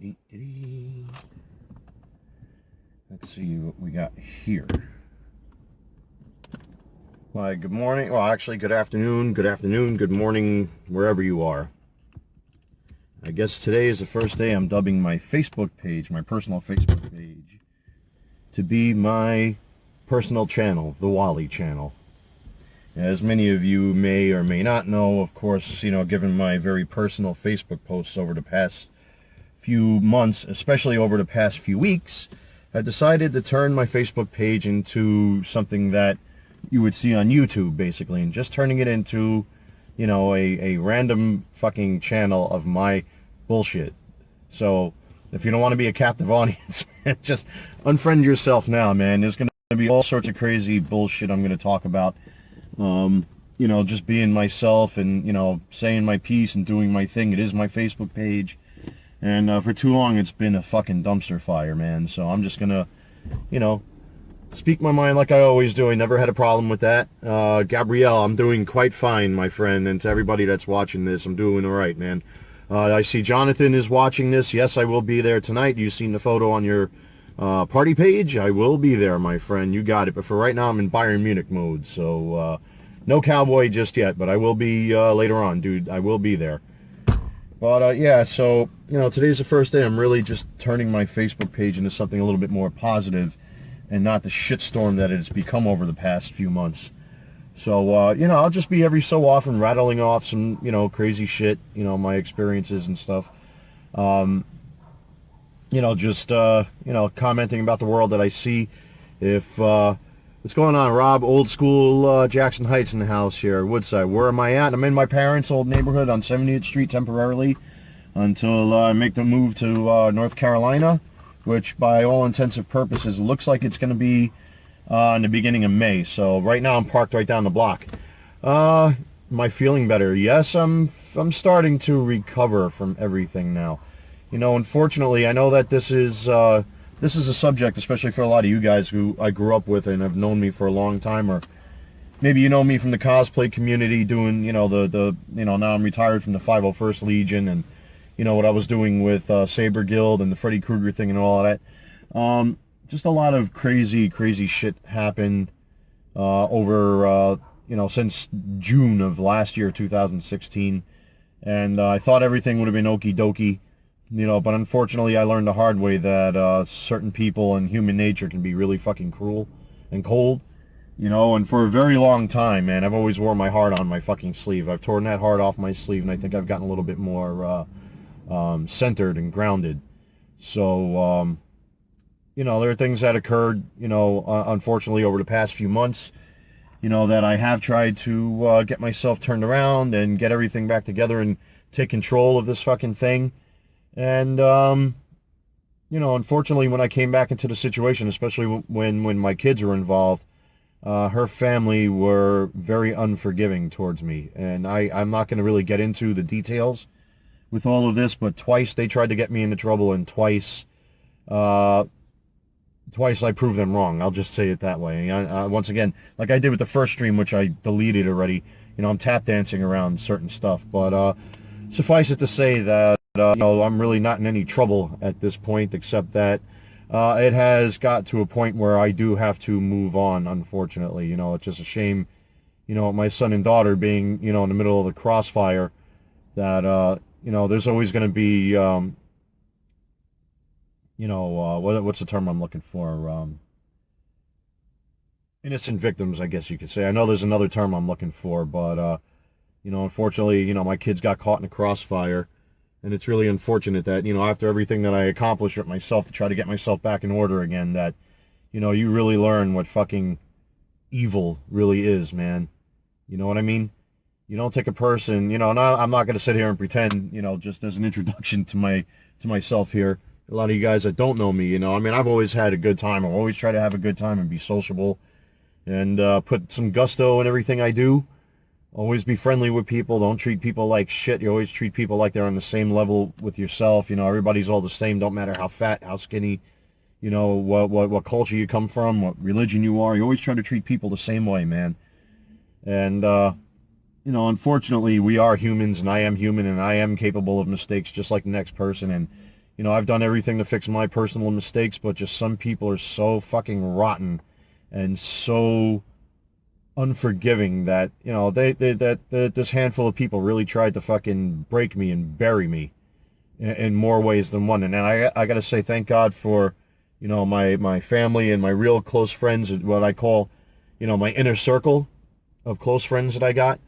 Let's see what we got here. Why, good morning. Well, actually, good afternoon, good morning, wherever you are. I guess today is the first day I'm dubbing my Facebook page, my personal Facebook page, to be my personal channel, the Wally channel. As many of you may or may not know, of course, given my very personal Facebook posts over the past few months, especially over the past few weeks, I decided to turn my Facebook page into something that you would see on YouTube, basically, and just turning it into, a random fucking channel of my bullshit. So, if you don't want to be a captive audience, just unfriend yourself now, man. There's going to be all sorts of crazy bullshit I'm going to talk about. Just being myself and, saying my piece and doing my thing. It is my Facebook page. And for too long, it's been a fucking dumpster fire, man. So I'm just going to, speak my mind like I always do. I never had a problem with that. Gabrielle, I'm doing quite fine, my friend. And to everybody that's watching this, I'm doing all right, man. I see Jonathan is watching this. Yes, I will be there tonight. You've seen the photo on your party page. I will be there, my friend. You got it. But for right now, I'm in Bayern Munich mode. So no cowboy just yet. But I will be later on, dude. I will be there. But yeah, so, today's the first day I'm really just turning my Facebook page into something a little bit more positive and not the shitstorm that it's become over the past few months. So, I'll just be every so often rattling off some, crazy shit, my experiences and stuff. Commenting about the world that I see. If, what's going on, Rob? Old school Jackson Heights in the house here, Woodside. Where am I at? I'm in my parents' old neighborhood on 70th Street temporarily until I make the move to North Carolina, which by all intents and purposes looks like it's going to be in the beginning of May. So right now I'm parked right down the block. Am I feeling better? Yes, I'm starting to recover from everything now. Unfortunately, I know that this is a subject, especially for a lot of you guys who I grew up with and have known me for a long time, or maybe you know me from the cosplay community doing, now I'm retired from the 501st Legion and, what I was doing with Saber Guild and the Freddy Krueger thing and all of that. Just a lot of crazy shit happened over, since June of last year, 2016. And I thought everything would have been okie dokie. But unfortunately I learned the hard way that certain people and human nature can be really fucking cruel and cold, and for a very long time, man, I've always worn my heart on my fucking sleeve. I've torn that heart off my sleeve, and I think I've gotten a little bit more centered and grounded. So, there are things that occurred, unfortunately over the past few months, that I have tried to get myself turned around and get everything back together and take control of this fucking thing. And, unfortunately, when I came back into the situation, especially when my kids were involved, her family were very unforgiving towards me. And I'm not going to really get into the details with all of this, but twice they tried to get me into trouble, and twice I proved them wrong. I'll just say it that way. Once again, like I did with the first stream, which I deleted already, I'm tap dancing around certain stuff. But suffice it to say that I'm really not in any trouble at this point, except that it has got to a point where I do have to move on, unfortunately. It's just a shame, my son and daughter being, in the middle of the crossfire, that, there's always going to be, what's the term I'm looking for? Innocent victims, I guess you could say. I know there's another term I'm looking for, but, unfortunately, my kids got caught in a crossfire. And it's really unfortunate that, after everything that I accomplished with myself to try to get myself back in order again, that, you really learn what fucking evil really is, man. You know what I mean? You don't take a person, I'm not going to sit here and pretend, just as an introduction to myself here. A lot of you guys that don't know me, I've always had a good time. I've always tried to have a good time and be sociable and put some gusto in everything I do. Always be friendly with people. Don't treat people like shit. You always treat people like they're on the same level with yourself. Everybody's all the same. Don't matter how fat, how skinny, what culture you come from, what religion you are. You always try to treat people the same way, man. And, unfortunately, we are humans, and I am human, and I am capable of mistakes just like the next person. And, You know, I've done everything to fix my personal mistakes, but just some people are so fucking rotten and so unforgiving that, you know, that this handful of people really tried to fucking break me and bury me in more ways than one. And then I got to say thank God for, you know, my family and my real close friends, what I call, you know, my inner circle of close friends that I got.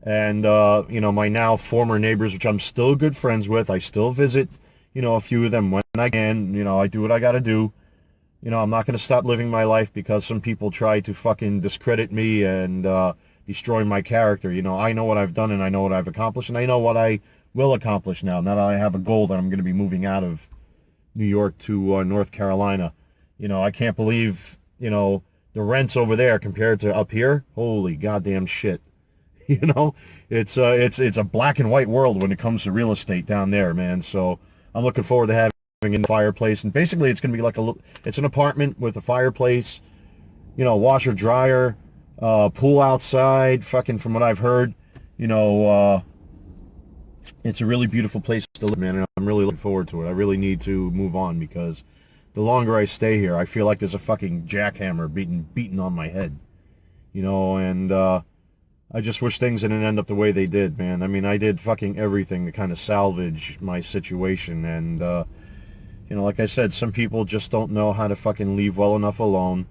And, you know, my now former neighbors, which I'm still good friends with. I still visit, you know, a few of them when I can. You know, I do what I got to do. You know, I'm not going to stop living my life because some people try to fucking discredit me and destroy my character. You know, I know what I've done and I know what I've accomplished, and I know what I will accomplish now. Now that I have a goal that I'm going to be moving out of New York to North Carolina. You know, I can't believe, you know, the rents over there compared to up here. Holy goddamn shit. You know, it's a black and white world when it comes to real estate down there, man. So I'm looking forward to having a fireplace, and basically it's going to be like it's an apartment with a fireplace, you know, washer dryer, pool outside. Fucking from what I've heard, you know, it's a really beautiful place to live, man, and I'm really looking forward to it. I really need to move on because the longer I stay here, I feel like there's a fucking jackhammer beating on my head, you know, and I just wish things didn't end up the way they did, man. I mean, I did fucking everything to kind of salvage my situation, and, you know, like I said, some people just don't know how to fucking leave well enough alone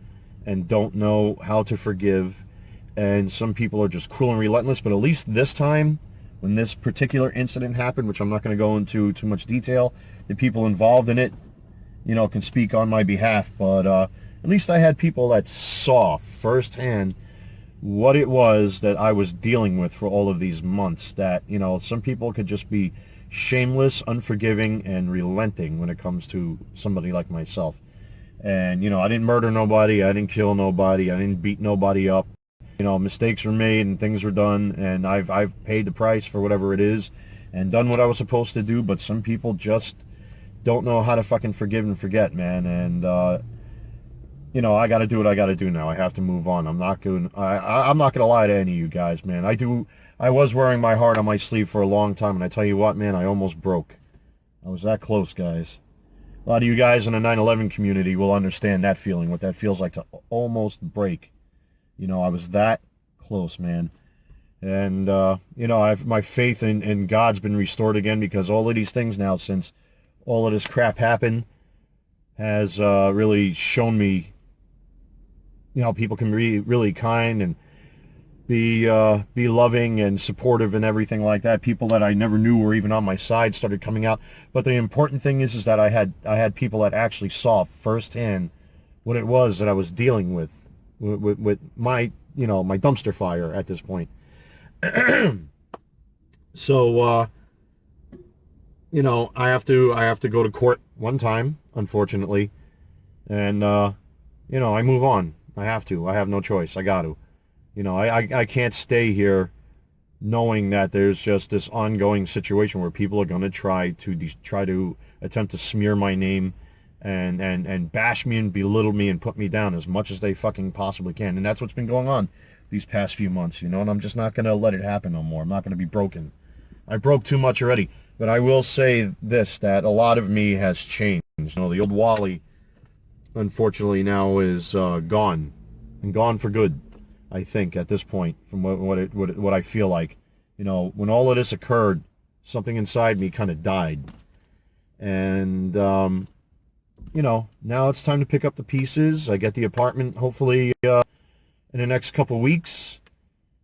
and don't know how to forgive, and some people are just cruel and relentless, but at least this time, when this particular incident happened, which I'm not going to go into too much detail, the people involved in it, you know, can speak on my behalf, but at least I had people that saw firsthand what it was that I was dealing with for all of these months. That, you know, some people could just be shameless, unforgiving, and relenting when it comes to somebody like myself. And, you know, I didn't murder nobody, I didn't kill nobody, I didn't beat nobody up. You know, mistakes were made and things were done, and I've paid the price for whatever it is and done what I was supposed to do, but some people just don't know how to fucking forgive and forget, man. And you know, I got to do what I got to do now. I have to move on. I'm not going. I'm not going to lie to any of you guys, man. I was wearing my heart on my sleeve for a long time, and I tell you what, man, I almost broke. I was that close, guys. A lot of you guys in the 9/11 community will understand that feeling, what that feels like to almost break. You know, I was that close, man. And you know, my faith in God's been restored again, because all of these things now, since all of this crap happened, has really shown me, you know, people can be really kind and be loving and supportive and everything like that. People that I never knew were even on my side started coming out. But the important thing is that I had people that actually saw firsthand what it was that I was dealing with my, you know, my dumpster fire at this point. So you know, I have to go to court one time, unfortunately, and you know, I move on. I have to. I have no choice. I got to. You know, I can't stay here knowing that there's just this ongoing situation where people are going to try to attempt to smear my name and bash me and belittle me and put me down as much as they fucking possibly can. And that's what's been going on these past few months, you know, and I'm just not going to let it happen no more. I'm not going to be broken. I broke too much already. But I will say this, that a lot of me has changed. You know, the old Wally, unfortunately, now is gone, and gone for good, I think, at this point, from what I feel like. You know, when all of this occurred, something inside me kind of died. And, you know, now it's time to pick up the pieces. I get the apartment, hopefully, in the next couple weeks.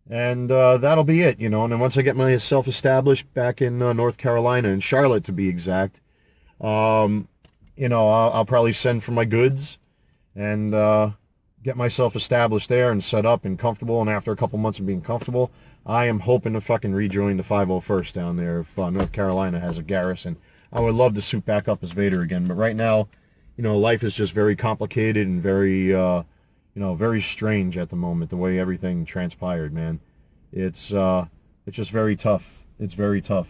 And that'll be it, you know. And then once I get myself established back in North Carolina, in Charlotte to be exact, you know, I'll probably send for my goods and get myself established there and set up and comfortable. And after a couple months of being comfortable, I am hoping to fucking rejoin the 501st down there if North Carolina has a garrison. I would love to suit back up as Vader again, but right now, you know, life is just very complicated and very you know, very strange at the moment, the way everything transpired, man. It's just very tough. It's very tough,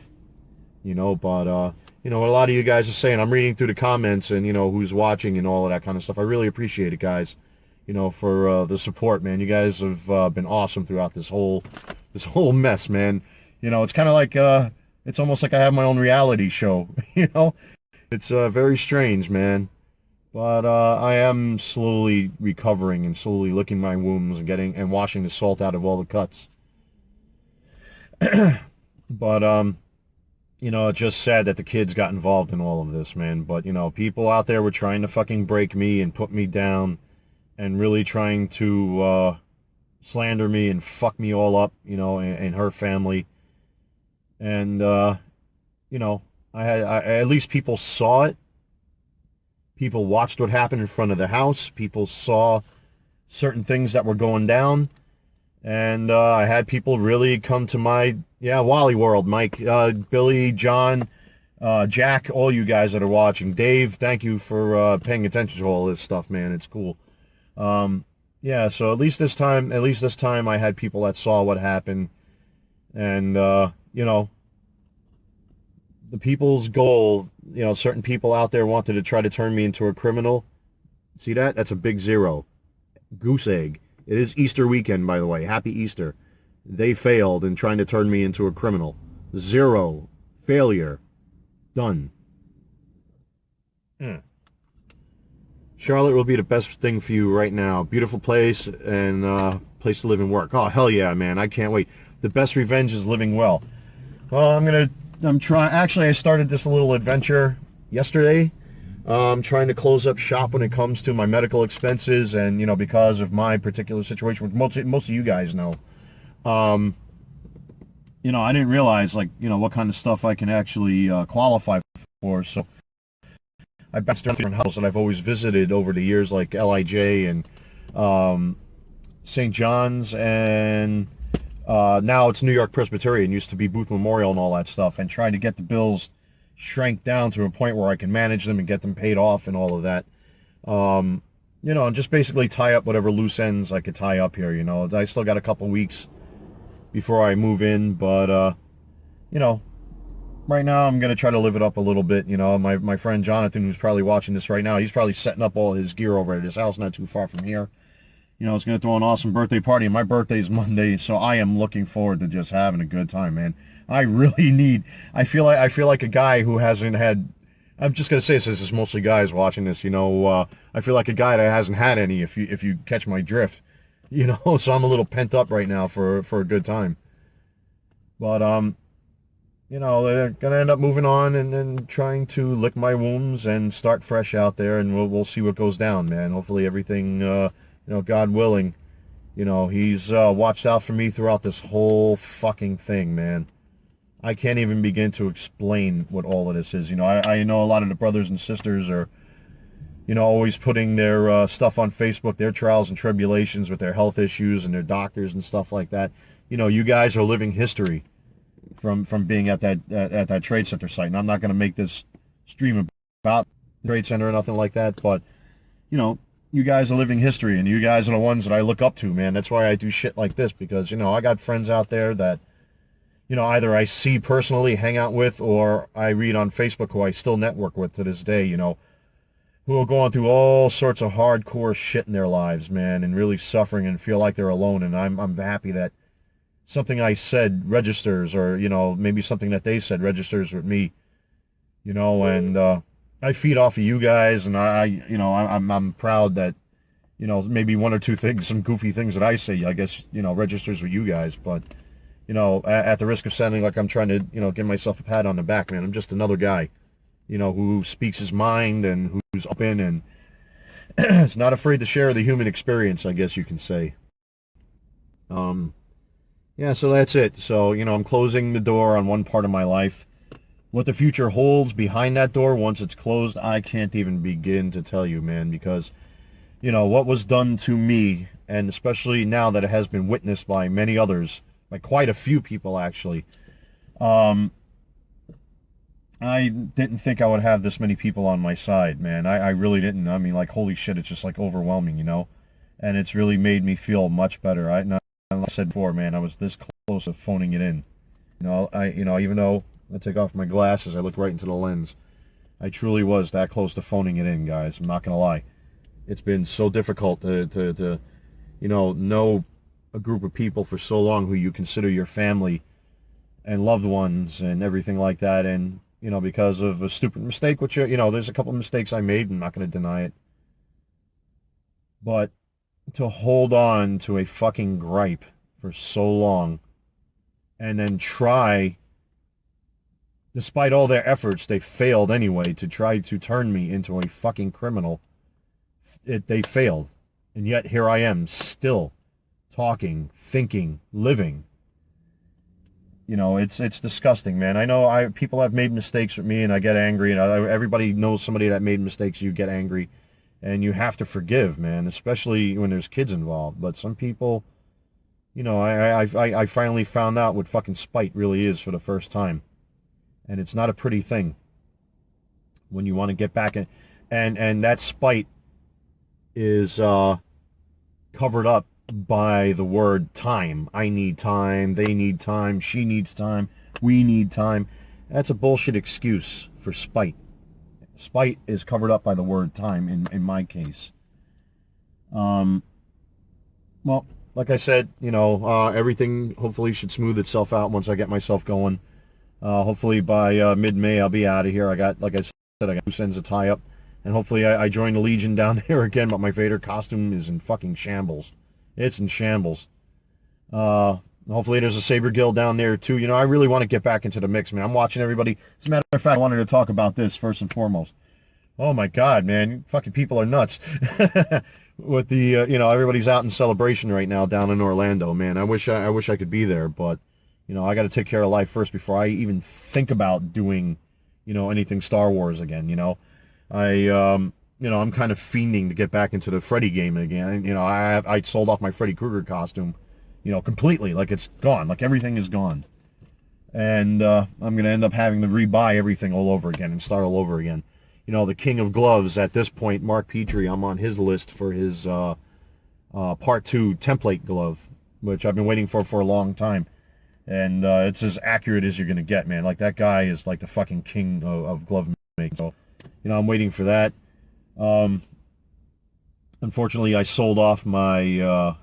you know, but, you know, what a lot of you guys are saying, I'm reading through the comments and, you know, who's watching and all of that kind of stuff. I really appreciate it, guys, you know, for the support, man. You guys have been awesome throughout this whole mess, man. You know, it's kind of like, it's almost like I have my own reality show, you know. It's very strange, man. But I am slowly recovering and slowly licking my wounds and getting and washing the salt out of all the cuts. But you know, it's just sad that the kids got involved in all of this, man. But you know, people out there were trying to fucking break me and put me down and really trying to slander me and fuck me all up, you know, and her family. And you know, at least people saw it. People watched what happened in front of the house. People saw certain things that were going down. And I had people really come to my, yeah, Wally World, Mike, Billy, John, Jack, all you guys that are watching. Dave, thank you for paying attention to all this stuff, man. It's cool. Yeah, so at least this time I had people that saw what happened. And, you know, the people's goal, you know, certain people out there wanted to try to turn me into a criminal. See that? That's a big zero. Goose egg. It is Easter weekend, by the way. Happy Easter. They failed in trying to turn me into a criminal. Zero. Failure. Done. Charlotte will be the best thing for you right now. Beautiful place and place to live and work. Oh, hell yeah, man. I can't wait. The best revenge is living well. Well, actually, I started this little adventure yesterday. I'm trying to close up shop when it comes to my medical expenses, and you know, because of my particular situation, which most of you guys know, you know, I didn't realize, like, you know, what kind of stuff I can actually qualify for. So I've been to different houses that I've always visited over the years, like LIJ and St. John's, and now it's New York Presbyterian. Used to be Booth Memorial and all that stuff, and trying to get the bills shrank down to a point where I can manage them and get them paid off and all of that. You know, and just basically tie up whatever loose ends I could tie up here, you know. I still got a couple weeks before I move in, but, you know, right now I'm going to try to live it up a little bit, you know. My friend Jonathan, who's probably watching this right now, he's probably setting up all his gear over at his house not too far from here. You know, it's going to throw an awesome birthday party, and my birthday's Monday, so I am looking forward to just having a good time, man. I really need, I feel like a guy who hasn't had, I'm just going to say this is mostly guys watching this, you know, I feel like a guy that hasn't had any, if you catch my drift, you know, so I'm a little pent up right now for a good time. But, you know, they're going to end up moving on and trying to lick my wounds and start fresh out there, and we'll see what goes down, man. Hopefully everything, you know, God willing, you know, he's watched out for me throughout this whole fucking thing, man. I can't even begin to explain what all of this is. You know, I know a lot of the brothers and sisters are, you know, always putting their stuff on Facebook, their trials and tribulations with their health issues and their doctors and stuff like that. You know, you guys are living history from being at that Trade Center site. And I'm not going to make this stream about the Trade Center or nothing like that, but, you know, you guys are living history, and you guys are the ones that I look up to, man. That's why I do shit like this, because, you know, I got friends out there that, you know, either I see personally, hang out with, or I read on Facebook who I still network with to this day, you know, who are going through all sorts of hardcore shit in their lives, man, and really suffering and feel like they're alone. And I'm happy that something I said registers, or, you know, maybe something that they said registers with me, you know, and I feed off of you guys, and you know, I'm proud that, you know, maybe one or two things, some goofy things that I say, I guess, you know, registers with you guys, but, you know, at the risk of sounding like I'm trying to, you know, give myself a pat on the back, man, I'm just another guy, you know, who speaks his mind and who's open and is not afraid to share the human experience, I guess you can say. Yeah, so that's it. So, you know, I'm closing the door on one part of my life. What the future holds behind that door once it's closed, I can't even begin to tell you, man, because, you know, what was done to me, and especially now that it has been witnessed by many others, by quite a few people, actually, I didn't think I would have this many people on my side, man. I really didn't. I mean, like, holy shit, it's just, like, overwhelming, you know? And it's really made me feel much better. Like I said before, man, I was this close to phoning it in. You know, even though I take off my glasses, I look right into the lens. I truly was that close to phoning it in, guys. I'm not going to lie. It's been so difficult to, you know a group of people for so long who you consider your family and loved ones and everything like that. And, you know, because of a stupid mistake, which, you know, there's a couple of mistakes I made. I'm not going to deny it. But to hold on to a fucking gripe for so long and then try, despite all their efforts, they failed anyway to try to turn me into a fucking criminal. They failed. And yet here I am still talking, thinking, living. You know, it's disgusting, man. I know people have made mistakes with me, and I get angry, and everybody knows somebody that made mistakes. You get angry, and you have to forgive, man, especially when there's kids involved. But some people, you know, I finally found out what fucking spite really is for the first time, and it's not a pretty thing when you want to get back in, and that spite is covered up by the word time. I need time, they need time, she needs time, we need time. That's a bullshit excuse for spite. Spite is covered up by the word time in my case. Well, like I said, you know, everything hopefully should smooth itself out once I get myself going. Hopefully by mid-May I'll be out of here. I got, like I said, I got loose ends to tie up. And hopefully I join the Legion down there again, but my Vader costume is in fucking shambles. It's in shambles. Hopefully there's a Saber Guild down there too. You know, I really want to get back into the mix, man. I'm watching everybody. As a matter of fact, I wanted to talk about this first and foremost. Oh my God, man. Fucking people are nuts. With the, you know, everybody's out in celebration right now down in Orlando, man. I wish I could be there, but, you know, I got to take care of life first before I even think about doing, you know, anything Star Wars again, you know. You know, I'm kind of fiending to get back into the Freddy game again. You know, I sold off my Freddy Krueger costume, you know, completely. Like, it's gone. Like, everything is gone. And I'm going to end up having to rebuy everything all over again and start all over again. You know, the king of gloves at this point, Mark Petrie, I'm on his list for his Part 2 template glove, which I've been waiting for a long time. And it's as accurate as you're going to get, man. Like, that guy is like the fucking king of glove making. So, you know, I'm waiting for that. Unfortunately, I sold off my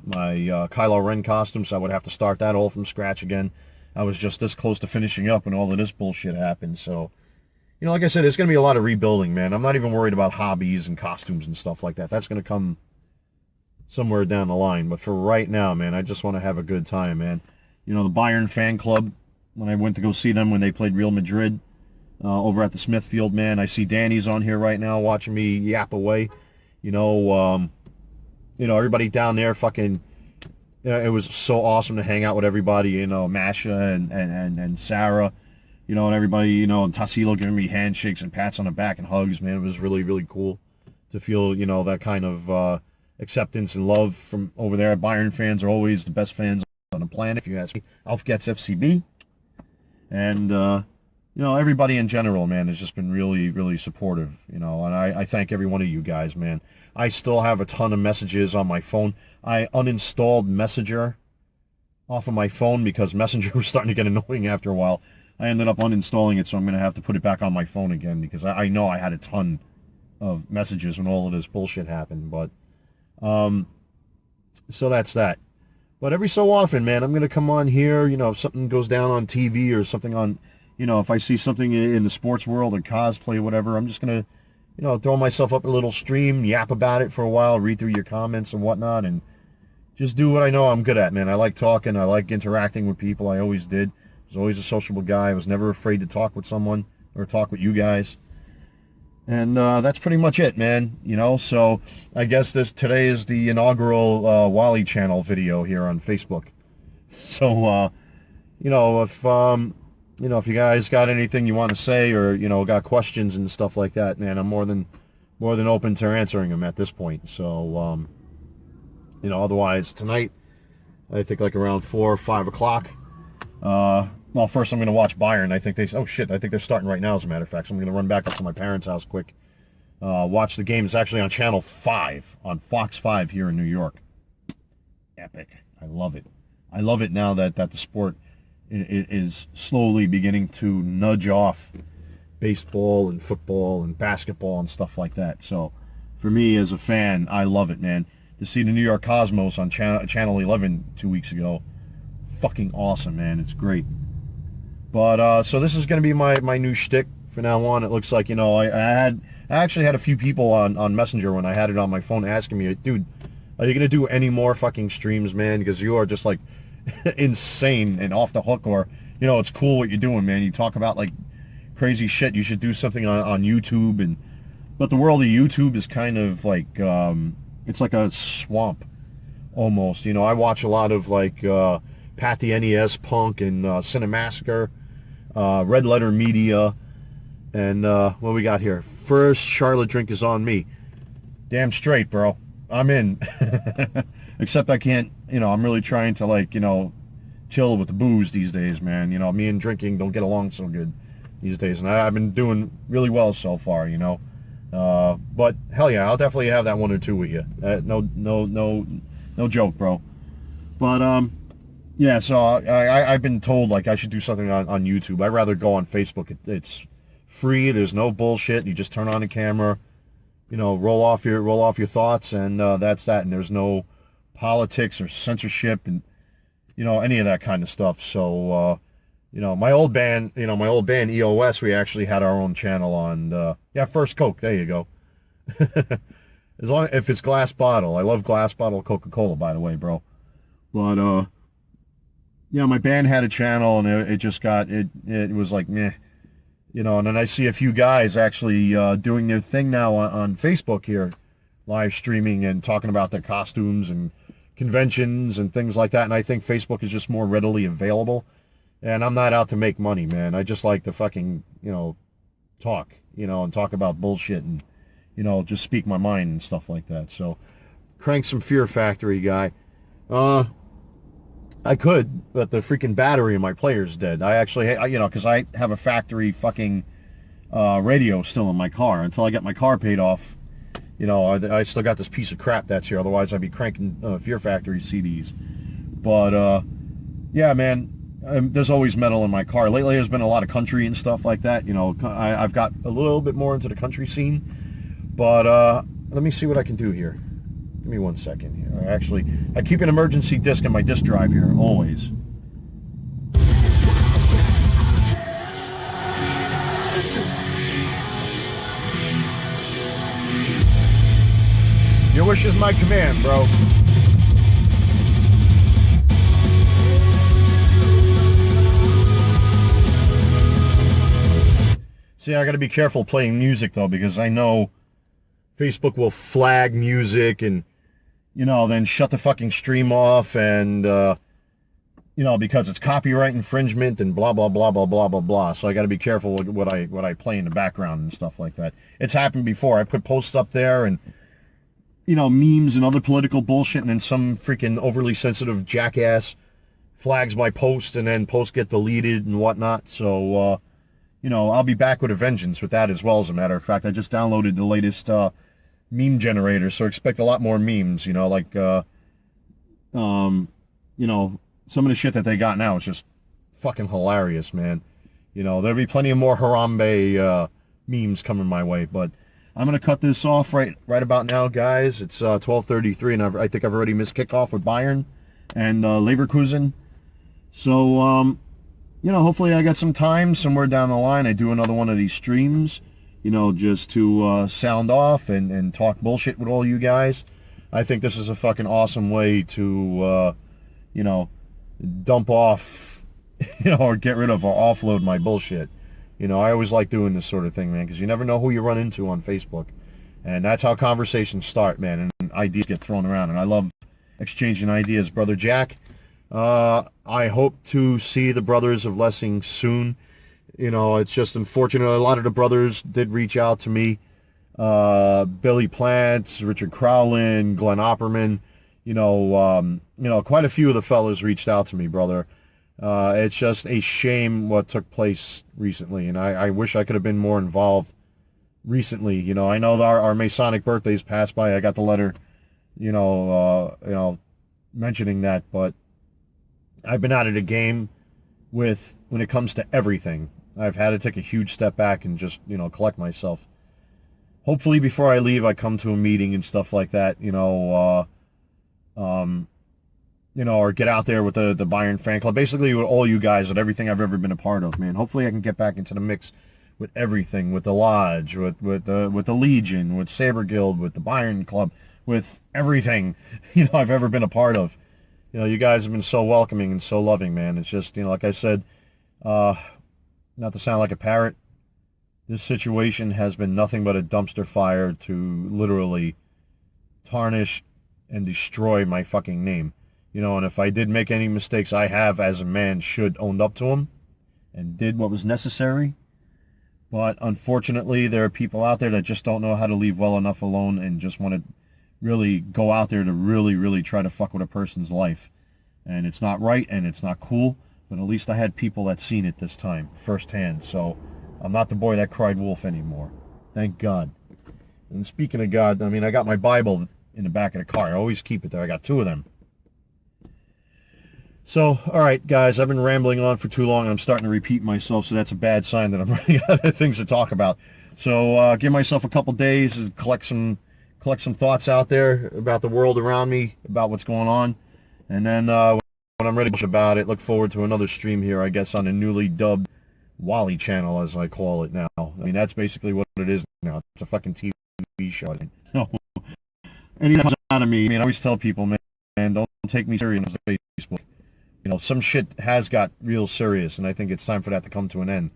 Kylo Ren costume, so I would have to start that all from scratch again. I was just this close to finishing up when all of this bullshit happened. So, you know, like I said, it's going to be a lot of rebuilding, man. I'm not even worried about hobbies and costumes and stuff like that. That's going to come somewhere down the line. But for right now, man, I just want to have a good time, man. You know, the Bayern fan club, when I went to go see them when they played Real Madrid, over at the Smithfield, man. I see Danny's on here right now watching me yap away. You know, everybody down there fucking, it was so awesome to hang out with everybody, you know, Masha and Sarah, you know, and everybody, you know, and Tassilo giving me handshakes and pats on the back and hugs, man. It was really, really cool to feel, you know, that kind of acceptance and love from over there. Bayern fans are always the best fans on the planet, if you ask me. Alf gets FCB. And, you know, everybody in general, man, has just been really, really supportive, you know, and I thank every one of you guys, man. I still have a ton of messages on my phone. I uninstalled Messenger off of my phone because Messenger was starting to get annoying after a while. I ended up uninstalling it, so I'm going to have to put it back on my phone again because I know I had a ton of messages when all of this bullshit happened, but, so that's that. But every so often, man, I'm going to come on here, you know, if something goes down on TV or something on, you know, if I see something in the sports world or cosplay or whatever, I'm just going to, you know, throw myself up a little stream, yap about it for a while, read through your comments and whatnot, and just do what I know I'm good at, man. I like talking. I like interacting with people. I always did. I was always a sociable guy. I was never afraid to talk with someone or talk with you guys. And that's pretty much it, man. You know, so I guess today is the inaugural Wally channel video here on Facebook. So, you know, if you guys got anything you want to say or, you know, got questions and stuff like that, man, I'm more than open to answering them at this point. So, you know, otherwise tonight, I think like around 4 or 5 o'clock, well, first I'm going to watch Bayern. I think they're starting right now, as a matter of fact. So I'm going to run back up to my parents' house quick, watch the game. It's actually on Channel 5, on Fox 5 here in New York. Epic. I love it. I love it now that the sport is slowly beginning to nudge off baseball and football and basketball and stuff like that. So for me as a fan, I love it, man. To see the New York Cosmos on Channel 11 2 weeks ago, fucking awesome, man. It's great. But so this is going to be my new shtick from now on. It looks like, you know, I actually had a few people on Messenger when I had it on my phone asking me, dude, are you gonna do any more fucking streams, man? Because you are just like insane and off the hook, or, you know, it's cool what you're doing, man. You talk about like crazy shit. You should do something on YouTube. And but the world of YouTube is kind of like it's like a swamp almost. You know, I watch a lot of like Pat the NES Punk and Cinemassacre, Red Letter Media, and what we got here? First Charlotte drink is on me. Damn straight, bro. I'm in. Except I can't, you know, I'm really trying to, like, you know, chill with the booze these days, man. You know, me and drinking don't get along so good these days. And I've been doing really well so far, you know. But hell yeah, I'll definitely have that one or two with you. No joke, bro. But yeah, so I've been told like I should do something on YouTube. I'd rather go on Facebook. It's free. There's no bullshit. You just turn on the camera, you know, roll off your thoughts, and that's that. And there's no politics or censorship and, you know, any of that kind of stuff. So you know, my old band EOS, we actually had our own channel on yeah, First Coke. There you go. As long if it's glass bottle. I love glass bottle Coca-Cola, by the way, bro. But yeah, my band had a channel, and it just got it was like meh, you know. And then I see a few guys actually doing their thing now on Facebook here, live streaming and talking about their costumes and conventions and things like that. And I think Facebook is just more readily available. And I'm not out to make money, man. I just like to fucking, you know, talk, you know, and talk about bullshit and, you know, just speak my mind and stuff like that. So, crank some Fear Factory, guy. I could, but the freaking battery in my player's dead. I actually, you know, because I have a factory fucking radio still in my car. Until I get my car paid off, you know, I still got this piece of crap that's here. Otherwise, I'd be cranking Fear Factory CDs. But, yeah, man, there's always metal in my car. Lately, there's been a lot of country and stuff like that. You know, I've got a little bit more into the country scene. But let me see what I can do here. Give me 1 second here. Actually, I keep an emergency disc in my disc drive here, always. Your wish is my command, bro. See, I gotta be careful playing music, though, because I know Facebook will flag music and, you know, then shut the fucking stream off, and you know, because it's copyright infringement and blah blah blah blah blah blah blah. So I got to be careful with what I play in the background and stuff like that. It's happened before. I put posts up there and, you know, memes and other political bullshit, and then some freaking overly sensitive jackass flags my post, and then posts get deleted and whatnot. So you know, I'll be back with a vengeance with that as well. As a matter of fact, I just downloaded the latest meme generator, so expect a lot more memes, you know, like, you know, some of the shit that they got now is just fucking hilarious, man. You know, there'll be plenty of more Harambe memes coming my way, but I'm going to cut this off right about now, guys. It's 12:33, and I think I've already missed kickoff with Bayern and Leverkusen. So, you know, hopefully I got some time somewhere down the line. I do another one of these streams, you know, just to sound off and talk bullshit with all you guys. I think this is a fucking awesome way to, you know, dump off, you know, or get rid of or offload my bullshit. You know, I always like doing this sort of thing, man, because you never know who you run into on Facebook. And that's how conversations start, man, and ideas get thrown around. And I love exchanging ideas, Brother Jack. I hope to see the Brothers of Lessing soon. You know, it's just unfortunate. A lot of the brothers did reach out to me. Billy Plant, Richard Crowlin, Glenn Opperman. You know, quite a few of the fellas reached out to me, brother. It's just a shame what took place recently, and I wish I could have been more involved recently. You know, I know our Masonic birthdays passed by. I got the letter, you know, mentioning that, but I've been out of the game when it comes to everything. I've had to take a huge step back and just, you know, collect myself. Hopefully before I leave, I come to a meeting and stuff like that, you know, or get out there with the Bayern fan club. Basically with all you guys and everything I've ever been a part of, man. Hopefully I can get back into the mix with everything, with the Lodge, with the Legion, with Saber Guild, with the Bayern Club, with everything, I've ever been a part of. You guys have been so welcoming and so loving, man. It's just, like I said, not to sound like a parrot, this situation has been nothing but a dumpster fire to literally tarnish and destroy my fucking name. And if I did make any mistakes, I have, as a man, should owned up to them and did what was necessary. But unfortunately, there are people out there that just don't know how to leave well enough alone and just want to really go out there to really, really try to fuck with a person's life. And it's not right and it's not cool, but at least I had people that seen it this time firsthand. So I'm not the boy that cried wolf anymore. Thank God. And speaking of God, I mean, I got my Bible in the back of the car. I always keep it there. I got 2 of them. So, all right, guys, I've been rambling on for too long. I'm starting to repeat myself, so that's a bad sign that I'm running out of things to talk about. So give myself a couple days to collect some thoughts out there about the world around me, about what's going on. And then when I'm ready to about it, look forward to another stream here, I guess, on the newly dubbed Wally channel, as I call it now. I mean, that's basically what it is now. It's a fucking TV show, I think. So, anything comes out of me, I mean, I always tell people, man, don't take me serious on Facebook. Some shit has got real serious, and I think it's time for that to come to an end.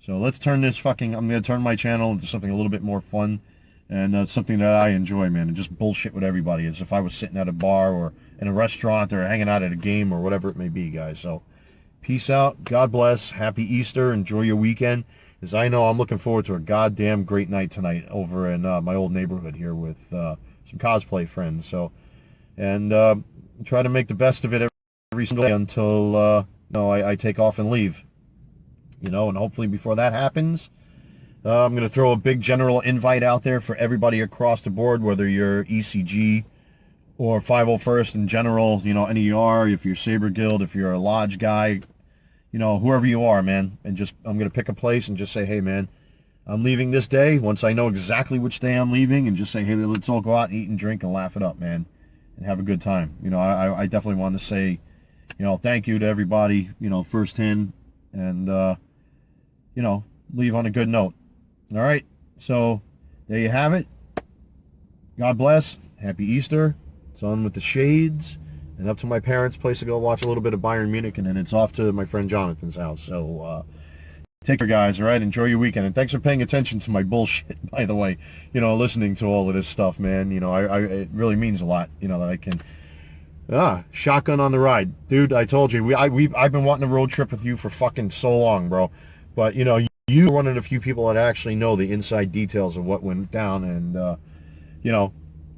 So let's turn this I'm going to turn my channel into something a little bit more fun, and something that I enjoy, man, and just bullshit with everybody as if I was sitting at a bar or in a restaurant or hanging out at a game or whatever it may be, guys. So peace out. God bless. Happy Easter. Enjoy your weekend. As I know, I'm looking forward to a goddamn great night tonight over in my old neighborhood here with some cosplay friends. So, and try to make the best of it every single day until I take off and leave. And hopefully before that happens, I'm going to throw a big general invite out there for everybody across the board, whether you're ECG or 501st in general, NER, if you're Saber Guild, if you're a Lodge guy, whoever you are, man. And I'm going to pick a place and just say, hey, man, I'm leaving this day. Once I know exactly which day I'm leaving, and just say, hey, let's all go out and eat and drink and laugh it up, man, and have a good time. I definitely want to say, thank you to everybody, firsthand, and, leave on a good note. All right, so there you have it. God bless. Happy Easter. It's on with the shades, and up to my parents' place to go watch a little bit of Bayern Munich, and then it's off to my friend Jonathan's house. So take care, guys, all right? Enjoy your weekend, and thanks for paying attention to my bullshit, by the way, listening to all of this stuff, man. It really means a lot, that I can... shotgun on the ride. Dude, I told you, I've been wanting a road trip with you for fucking so long, bro. But, you're one of the few people that actually know the inside details of what went down, and,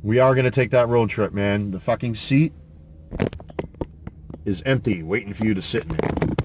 we are going to take that road trip, man. The fucking seat is empty, waiting for you to sit in it.